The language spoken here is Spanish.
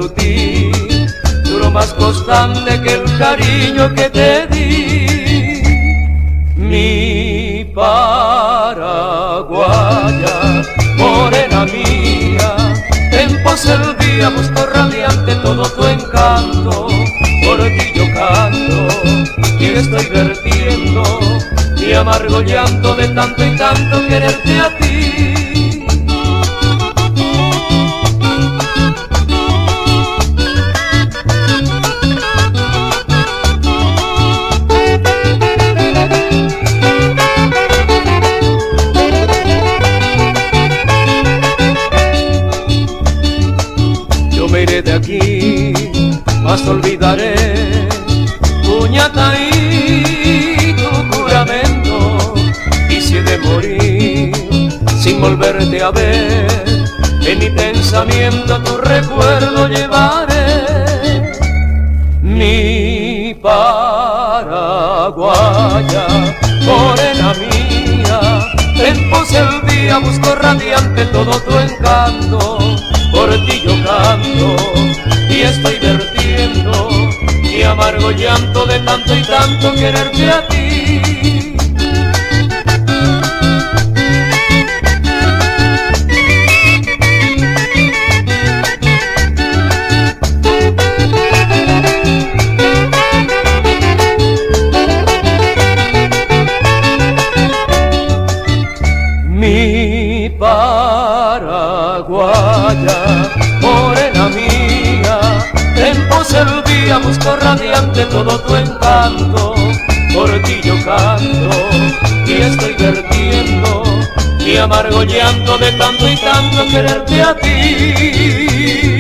disfruté, duró más constante que el cariño que te di. Mi paraguaya, morena mía, en pos el día busco radiante todo tu encanto. Por ti yo canto y estoy vertiendo mi amargo llanto de tanto y tanto quererte a ti. Yo me iré de aquí, mas olvidaré tu ñata y tu juramento, y si he de morir sin volverte a ver, en mi pensamiento tu recuerdo llevaré. Mi paraguaya, morena mía, en pos el día busco radiante todo tu encanto. Por ti yo canto y estoy vertiendo mi amargo llanto de tanto y tanto quererte a ti. Mi paraguaya, morena mía, en pos el día busco radiante todo tu encanto. Por ti yo canto y estoy vertiendo mi amargo llanto de tanto y tanto quererte a ti.